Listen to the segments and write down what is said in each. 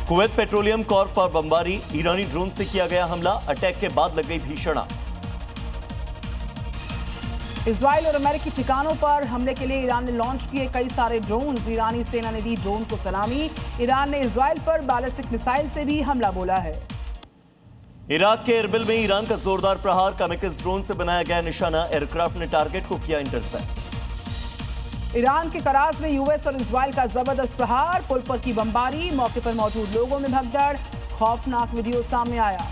Kuwait petroleum Corp पर बमबारी, ईरानी drone से किया गया हमला, अटैक के बाद लग गई भीषण आग। इजराइल और अमेरिकी ठिकानों पर हमले के लिए ईरान ने लॉन्च किए कई सारे ड्रोन। ईरानी सेना ने दी ड्रोन को सलामी। ईरान ने इजराइल पर बैलिस्टिक मिसाइल से भी हमला बोला है। इराक के एरबिल में ईरान का जोरदार प्रहार, कामिकस ड्रोन से बनाया गया निशाना, एयरक्राफ्ट ने टारगेट को किया इंटरसेप्ट। ईरान के कराज में यूएस और इजराइल का जबरदस्त प्रहार, पुल पर की बमबारी, मौके पर मौजूद लोगों में भगदड़, खौफनाक वीडियो सामने आया।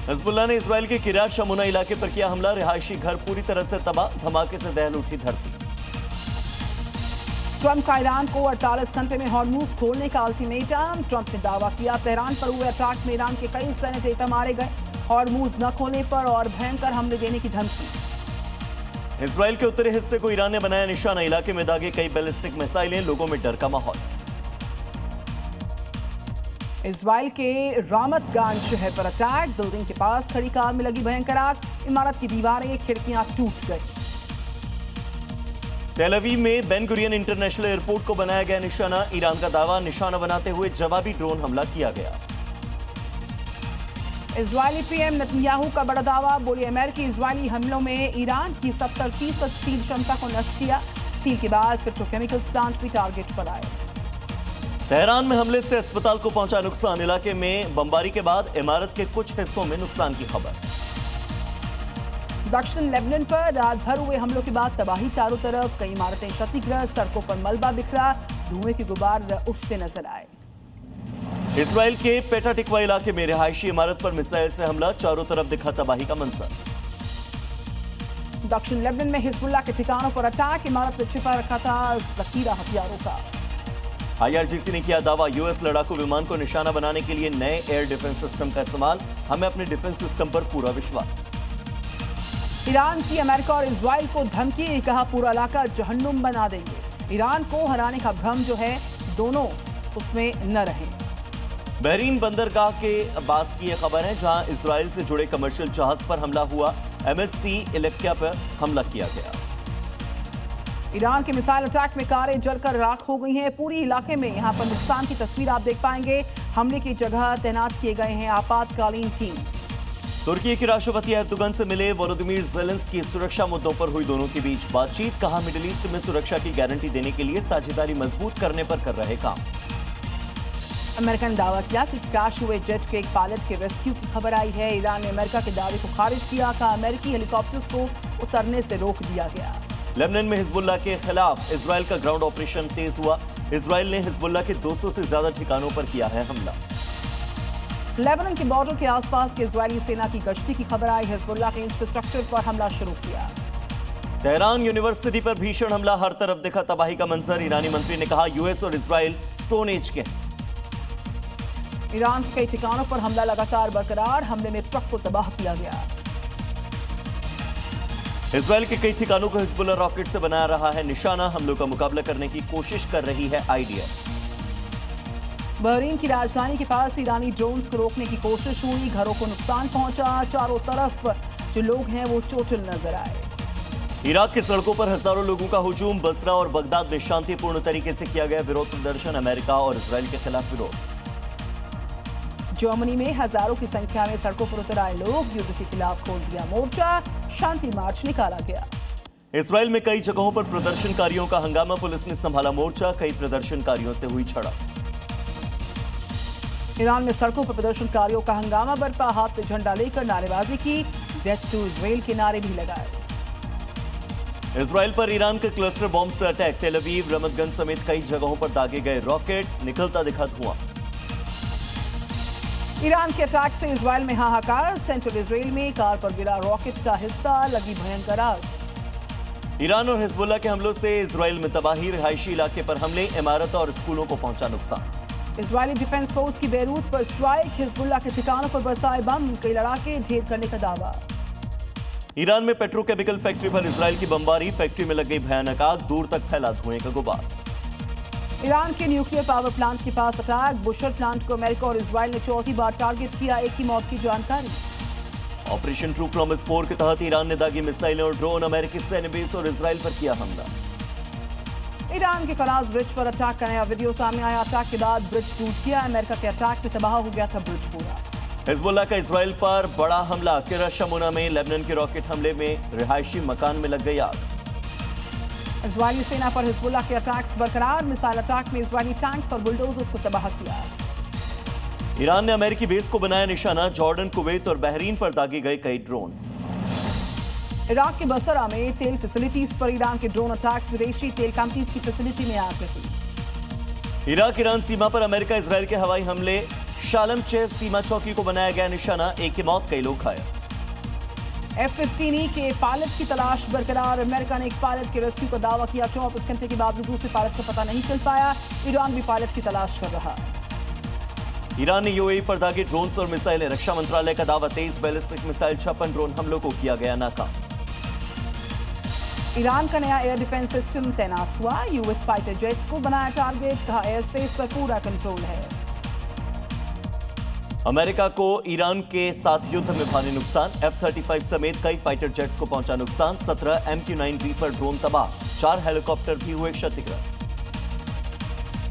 हिजबुल्लाह ने इजराइल के किरात शमूना इलाके पर किया हमला, रिहायशी घर पूरी तरह से तबाह, धमाके से दहल उठी धरती। ट्रंप का ईरान को 48 घंटे में हॉर्मूज खोलने का अल्टीमेटम। ट्रंप ने दावा किया तेहरान पर हुए अटैक में ईरान के कई सैन्य नेता मारे गए, हॉर्मूज न खोलने पर और भयंकर हमले देने की धमकी। इजराइल के उत्तरी हिस्से को ईरान ने बनाया निशाना, इलाके में दागे कई बैलिस्टिक मिसाइलें, लोगों में डर का माहौल। इजराइल के रामत गान शहर पर अटैक, बिल्डिंग के पास खड़ी कार में लगी भयंकर आग, इमारत की दीवारें खिड़कियां टूट गई। तेल अवीव में बेन गुरियन इंटरनेशनल एयरपोर्ट को बनाया गया निशाना, ईरान का दावा, निशाना बनाते हुए जवाबी ड्रोन हमला किया गया। इजरायली पीएम नेतन्याहू का बड़ा दावा, बोले अमेरिकी इजरायली हमलों में ईरान की 70% स्टील क्षमता को नष्ट किया। स्टील के बाद पेट्रोकेमिकल्स प्लांट भी टारगेट पर आए। तेहरान में हमले से अस्पताल को पहुंचा नुकसान, इलाके में बमबारी के बाद इमारत के कुछ हिस्सों में नुकसान की खबर। दक्षिण लेबनान पर रात भर हुए हमलों के बाद तबाही चारों तरफ, कई इमारतें क्षतिग्रस्त, सड़कों पर मलबा बिखरा, धुएं के गुबार उठते नजर आए। इजराइल के पेटा टिकवा इलाके में रिहायशी इमारत पर मिसाइल से हमला, चारों तरफ दिखा तबाही का मंजर। दक्षिण लेबनान में हिजबुल्लाह के ठिकानों पर अटैक, इमारत में छिपा रखा था जखीरा हथियारों का। IRGC ने किया दावा, यूएस लड़ाकू विमान को निशाना बनाने के लिए नए एयर डिफेंस सिस्टम का इस्तेमाल, हमें अपने डिफेंस सिस्टम पर पूरा विश्वास। ईरान की अमेरिका और इजराइल को धमकी, कहा पूरा इलाका जहन्नुम बना देंगे। ईरान को हराने का भ्रम जो है, दोनों उसमें न रहें। बहरीन बंदरगाह के अब्बास की यह खबर है, जहां इजराइल से जुड़े कमर्शियल जहाज पर हमला हुआ, MSC इलेक्ट्रा पर हमला किया गया। ईरान के मिसाइल अटैक में कारें जलकर राख हो गई हैं पूरी इलाके में। यहां पर नुकसान की तस्वीर आप देख पाएंगे। हमले की जगह तैनात किए गए हैं आपातकालीन टीम्स। तुर्की के राष्ट्रपति एर्दोगन से मिले वोलोदिमीर ज़ेलेंस्की, सुरक्षा मुद्दों पर हुई दोनों के बीच बातचीत, कहा मिडिल ईस्ट में सुरक्षा की गारंटी देने के लिए साझेदारी मजबूत करने पर कर रहे काम। अमेरिका ने दावा किया कि क्रैश हुए जेट के एक पायलट के रेस्क्यू की खबर आई है। ईरान ने अमेरिका के दावे को खारिज किया, कहा अमेरिकी हेलीकॉप्टर्स को उतरने से रोक दिया गया। लेबनान में हिजबुल्लाह के खिलाफ इजराइल का ग्राउंड ऑपरेशन तेज हुआ, इजराइल ने हिजबुल्लाह के 200 से ज्यादा ठिकानों पर किया है हमला। लेबनान के बॉर्डर के आसपास के इजरायली सेना की गश्ती की खबर आई, हिजबुल्लाह के इंफ्रास्ट्रक्चर पर हमला शुरू किया। तेहरान यूनिवर्सिटी पर भीषण हमला, हर तरफ दिखा तबाही का मंजर। ईरानी मंत्री ने कहा यूएस और इजराइल स्टोन एज के हैं। ईरान के कई ठिकानों पर हमला लगातार बरकरार, हमले में ट्रक को तबाह किया गया। इजराइल के कई ठिकानों को हिजबुल्लाह रॉकेट से बना रहा है निशाना, हमलों का मुकाबला करने की कोशिश कर रही है IDF। बहरीन की राजधानी के पास ईरानी ड्रोन्स को रोकने की कोशिश हुई, घरों को नुकसान पहुंचा, चारों तरफ जो लोग हैं वो चोटिल नजर आए। इराक की सड़कों पर हजारों लोगों का हुजूम, बसरा और बगदाद में शांतिपूर्ण तरीके से किया गया विरोध प्रदर्शन, अमेरिका और इजराइल के खिलाफ विरोध। जर्मनी में हजारों की संख्या में सड़कों पर उतर आए लोग, युद्ध के खिलाफ खोल दिया मोर्चा, शांति मार्च निकाला गया। इजराइल में कई जगहों पर प्रदर्शनकारियों का हंगामा, पुलिस ने संभाला मोर्चा, कई प्रदर्शनकारियों से हुई झड़प। ईरान में सड़कों पर प्रदर्शनकारियों का हंगामा बरपा, हाथ में झंडा लेकर नारेबाजी की, डेथ टू इजराइल के नारे भी लगाए। इजराइल पर ईरान के क्लस्टर बॉम्ब से अटैक, तेल अवीव, रमतगंज समेत कई जगहों पर दागे गए रॉकेट, निकलता दिखा धुआं। ईरान के अटैक से इजराइल में हाहाकार, सेंट्रल इजराइल में कार पर गिरा रॉकेट का हिस्सा, लगी भयंकर आग। ईरान और हिजबुल्लाह के हमलों से इजराइल में तबाही, रिहायशी इलाके पर हमले, इमारत और स्कूलों को पहुंचा नुकसान। इजरायली डिफेंस फोर्स की बेरूत पर स्ट्राइक, हिजबुल्लाह के ठिकानों पर बरसाए बम, कई लड़ाके ढेर करने का दावा। ईरान में पेट्रोकेमिकल फैक्ट्री पर इजराइल की बमबारी, फैक्ट्री में लग गई भयानक आग, दूर तक फैला धुएं का गुबार। ईरान के न्यूक्लियर पावर प्लांट के पास अटैक, बुशर प्लांट को अमेरिका और इजराइल ने चौथी बार टारगेट किया, एक की मौत की जानकारी। ऑपरेशन ट्रू प्रॉमिस 4 के तहत ईरान ने दागी मिसाइलें और ड्रोन, अमेरिकी सैन्य बेस और इजराइल पर किया हमला। ईरान के कराज ब्रिज पर अटैक का नया वीडियो सामने आया। अटैक के बाद ब्रिज टूट गया। अमेरिका के अटैक में तबाह हो गया था ब्रिज पूरा। हिजबुल्लाह का इजराइल पर बड़ा हमला। किरा शमोना में लेबनान के रॉकेट हमले में रिहायशी मकान में लग गई आग। इजरायली सेना पर हिजबुल्लाह के अटैक्स बरकरार। मिसाइल अटैक में इजरायली टैंक्स और बुलडोजर्स को तबाह किया। ईरान ने अमेरिकी बेस को बनाया निशाना। जॉर्डन, कुवैत और बहरीन पर दागे गए कई ड्रोन्स। इराक के बसरा में तेल फैसिलिटीज पर ईरान के ड्रोन अटैक्स। विदेशी तेल कंपनीज की फैसिलिटी में आग लगी। इराक ईरान सीमा पर अमेरिका इजराइल के हवाई हमले। शालम 6 सीमा चौकी को बनाया गया निशाना। एक की मौत, कई लोग घायल। F-15E के पायलट की तलाश बरकरार। अमेरिका ने एक पायलट के रेस्क्यू का दावा किया। 24 घंटे के बाद दूसरे पायलट का पता नहीं चल पाया। ईरान भी पायलट की तलाश कर रहा। ईरान ने यूएई पर दागे ड्रोन्स और मिसाइलें। रक्षा मंत्रालय का दावा, 23 बैलिस्टिक मिसाइल 56 ड्रोन हमलों को किया गया नाकाम। ईरान का नया एयर डिफेंस सिस्टम तैनात हुआ। यूएस फाइटर जेट्स को बनाया टारगेट। कहा एयर स्पेस पर पूरा कंट्रोल है। अमेरिका को ईरान के साथ युद्ध में भारी नुकसान। F-35 समेत कई फाइटर जेट्स को पहुंचा नुकसान। 17 MQ-9 रीपर ड्रोन तबाह। 4 हेलीकॉप्टर भी हुए क्षतिग्रस्त।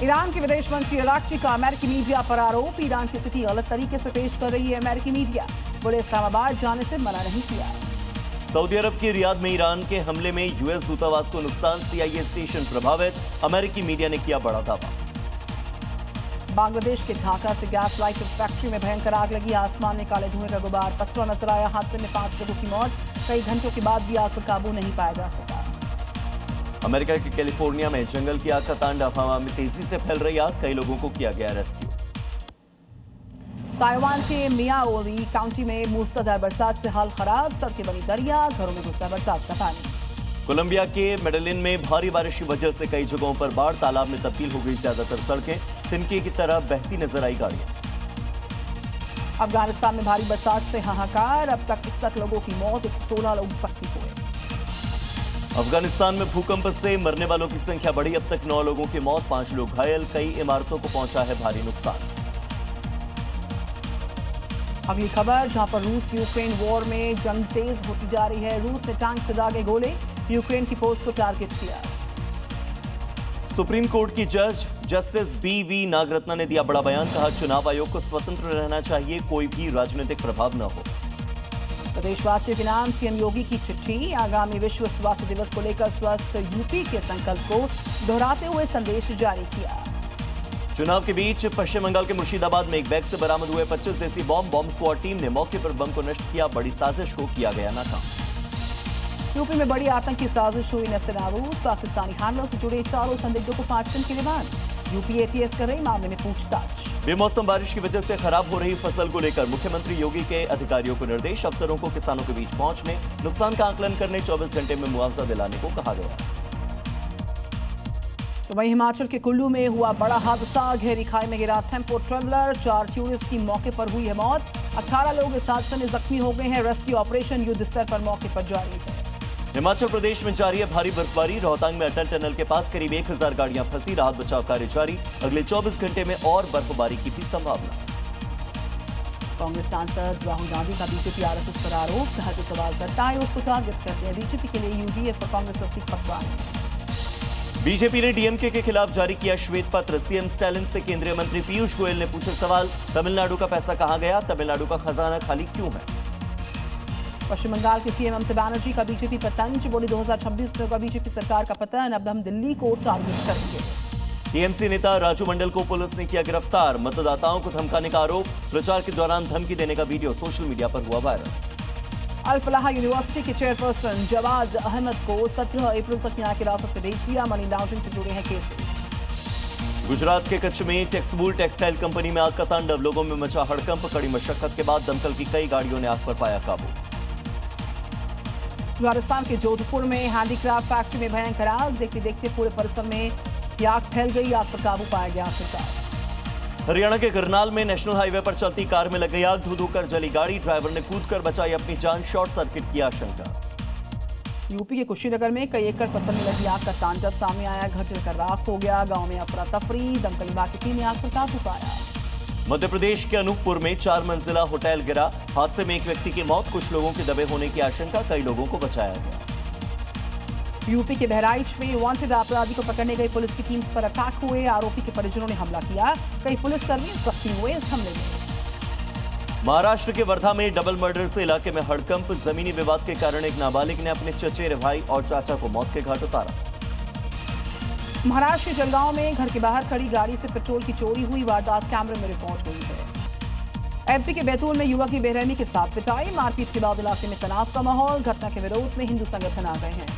ईरान के विदेश मंत्री अराक्ची का अमेरिकी मीडिया पर आरोप। ईरान की स्थिति गलत तरीके से पेश कर रही है अमेरिकी मीडिया। बोले इस्लामाबाद जाने से मना नहीं किया। सऊदी अरब के रियाद में ईरान के हमले में यूएस दूतावास को नुकसान। CIA स्टेशन प्रभावित। अमेरिकी मीडिया ने किया बड़ा दावा। बांग्लादेश के ढाका से गैस लाइटर फैक्ट्री में भयंकर आग लगी। आसमान में काले धुएं का गुबार पसरा नजर आया। हादसे में 5 लोगों की मौत। कई घंटों के बाद भी आग पर काबू नहीं पाया जा सका। अमेरिका के कैलिफोर्निया में जंगल की आग का तांडव। हवा में तेजी से फैल रही आग। कई लोगों को किया गया रेस्क्यू। ताइवान के मियाओली काउंटी में मूसलाधार बरसात से हाल खराब। सड़कें बनी दरिया। घरों में घुसा बरसात का पानी। कोलंबिया के मेडेलिन में भारी बारिश की वजह से कई जगहों पर बाढ़। तालाब में तब्दील हो गई ज्यादातर सड़कें। तिनके की तरह बहती नजर आई गाड़ियां। अफगानिस्तान में भारी बरसात से हाहाकार। अब तक 61 लोगों की मौत। 116 लोग जख्मी हुए। अफगानिस्तान में भूकंप से मरने वालों की संख्या बढ़ी। अब तक 9 लोगों की मौत, 5 लोग घायल। कई इमारतों को पहुंचा है भारी नुकसान। अगली खबर, जहां पर रूस यूक्रेन वॉर में जंग तेज होती जा रही है। रूस ने टैंक से दागे गोले। यूक्रेन की पोस्ट को टारगेट किया। सुप्रीम कोर्ट की जज जस्टिस BV नागरत्ना ने दिया बड़ा बयान। कहा चुनाव आयोग को स्वतंत्र रहना चाहिए। कोई भी राजनीतिक प्रभाव न हो। प्रदेशवासियों के नाम सीएम योगी की चिट्ठी। आगामी विश्व स्वास्थ्य दिवस को लेकर स्वस्थ यूपी के संकल्प को दोहराते हुए संदेश जारी किया। चुनाव के बीच पश्चिम बंगाल के मुर्शिदाबाद में एक बैग से बरामद हुए 25 देसी बम स्क्वाड टीम ने मौके पर बम को नष्ट किया। बड़ी साजिश को किया गया नाकाम। यूपी में बड़ी आतंकी साजिश हुई नस्तानाबूद। पाकिस्तानी हमलों से जुड़े 4 संदिग्धों को 5 दिन के रिमांड। यूपी ATS कर रही मामले में पूछताछ। बेमौसम बारिश की वजह से खराब हो रही फसल को लेकर मुख्यमंत्री योगी के अधिकारियों को निर्देश। अफसरों को किसानों के बीच पहुंचने, नुकसान का आकलन करने, 24 घंटे में मुआवजा दिलाने को कहा गया। तो वहीं हिमाचल के कुल्लू में हुआ बड़ा हादसा। गहरी खाई में गिरा टेम्पो ट्रेवलर। 4 टूरिस्ट की मौके पर हुई है मौत। 18 लोग इस हादसे में जख्मी हो गए हैं। रेस्क्यू ऑपरेशन युद्ध स्तर पर मौके पर जारी है। हिमाचल प्रदेश में जारी है भारी बर्फबारी। रोहतांग में अटल टनल के पास करीब 1000 गाड़ियां फंसी। राहत बचाव कार्य जारी। अगले 24 घंटे में और बर्फबारी की भी संभावना। कांग्रेस सांसद राहुल गांधी का बीजेपी RSS पर आरोप। कहा जो सवाल करता है उसको टारगेट करते हैं। बीजेपी के लिए UDF और कांग्रेस असली खतरा है। बीजेपी ने DMK के खिलाफ जारी किया श्वेत पत्र। CM स्टालिन से केंद्रीय मंत्री पीयूष गोयल ने पूछे सवाल। तमिलनाडु का पैसा कहां गया? तमिलनाडु का खजाना खाली क्यों है? पश्चिम बंगाल के CM ममता बनर्जी का बीजेपी पर तंज। बोली 2026 में होगा बीजेपी सरकार का पतन। अब हम दिल्ली को टारगेट करेंगे। TMC नेता राजू मंडल को पुलिस ने किया गिरफ्तार। मतदाताओं को धमकाने का आरोप। प्रचार के दौरान धमकी देने का वीडियो सोशल मीडिया पर हुआ वायरल। अल फलाह यूनिवर्सिटी के चेयरपर्सन जवाद अहमद को 17 अप्रैल तक न्याय हिरासत में भेज दिया। मनी लॉन्ड्रिंग से जुड़े हैं केसेस। गुजरात के कच्छ में टेक्सबुल टेक्सटाइल कंपनी में आग का तांडव। लोगों में मचा हड़कंप। कड़ी मशक्कत के बाद दमकल की कई गाड़ियों ने आग पर पाया काबू। राजस्थान के जोधपुर में हैंडीक्राफ्ट फैक्ट्री में भयंकर आग। देखते देखते पूरे परिसर में आग फैल गई। आग पर काबू पाया गया आखिरकार। हरियाणा के करनाल में नेशनल हाईवे पर चलती कार में लग गई आग। धू धू कर जली गाड़ी। ड्राइवर ने कूदकर बचाई अपनी जान। शॉर्ट सर्किट की आशंका। यूपी के कुशीनगर में कई एकड़ फसल में लगी आग का तांडव सामने आया। घर जलकर राख हो गया। गांव में अफरा तफरी। दमकल विभाग की टीम ने आग पर काबू पाया। मध्य प्रदेश के अनूपपुर में 4 मंजिला होटल गिरा। हादसे में एक व्यक्ति की मौत। कुछ लोगों के दबे होने की आशंका। कई लोगों को बचाया गया। यूपी के बहराइच में वांटेड अपराधी को पकड़ने गई पुलिस की टीम पर अटैक हुए। आरोपी के परिजनों ने हमला किया। कई पुलिसकर्मी जख्मी हुए इस हमले में। महाराष्ट्र के वर्धा में डबल मर्डर से इलाके में हड़कंप। जमीनी विवाद के कारण एक नाबालिग ने अपने चचेरे भाई और चाचा को मौत के घाट उतारा। महाराष्ट्र के जलगांव में घर के बाहर खड़ी गाड़ी से पेट्रोल की चोरी हुई। वारदात कैमरे में रिकॉर्ड हुई है। एमपी के बैतूल में युवक की बेरहमी के साथ पिटाई। मारपीट के बाद इलाके में तनाव का माहौल। घटना के विरोध में हिंदू संगठन आ गए हैं।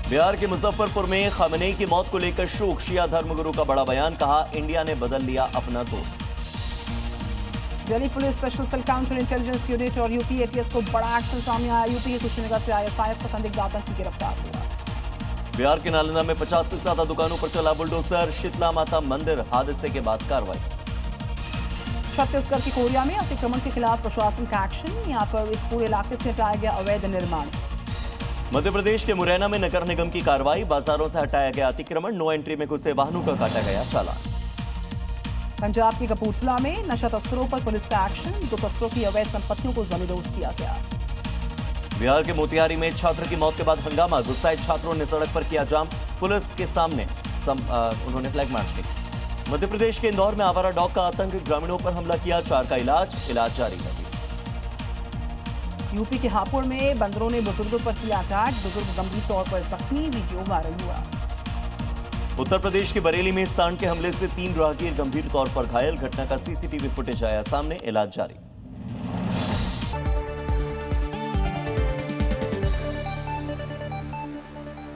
बिहार के मुजफ्फरपुर में खामनेई की मौत को लेकर शोक। शिया धर्मगुरु का बड़ा बयान। कहा, इंडिया ने बदल लिया अपना दोस्त। Delhi police special cell counter intelligence unit और यूपी एटीएस को बड़ा एक्शन सामने आया। यूपी के कुशीनगर से आईएसआईएस का संदिग्ध आतंकी गिरफ्तार हुआ। बिहार के नालंदा में 50 से ज्यादा दुकानों पर चला बुलडोजर। शीतला माता मंदिर हादसे के बाद कार्रवाई। छत्तीसगढ़ की कोरिया में अतिक्रमण के खिलाफ प्रशासन का एक्शन। यहां पर इस पूरे इलाके से हटाया गया अवैध निर्माण। मध्य प्रदेश के मुरैना में नगर निगम की कार्रवाई। बाजारों से हटाया गया अतिक्रमण। नो एंट्री में घुसे वाहनों का काटा गया चालान। पंजाब के कपूरथला में नशा तस्करों पर पुलिस का एक्शन। 2 तस्करों की अवैध संपत्तियों को जमींदोज किया गया। बिहार के मोतिहारी में छात्र की मौत के बाद हंगामा। गुस्साए छात्रों ने सड़क पर किया जाम। पुलिस के सामने उन्होंने फ्लैग मार्च किया। मध्य प्रदेश के इंदौर में आवारा डॉग का आतंक। ग्रामीणों पर हमला किया। 4 का इलाज जारी है। यूपी के हापुड़ में बंदरों ने बुजुर्गों पर किया अटैक। बुजुर्ग गंभीर तौर पर जख्मी। वीडियो वायरल हुआ। उत्तर प्रदेश के बरेली में सांड के हमले से 3 राहगीर गंभीर तौर पर घायल। घटना का सीसीटीवी फुटेज आया सामने। इलाज जारी।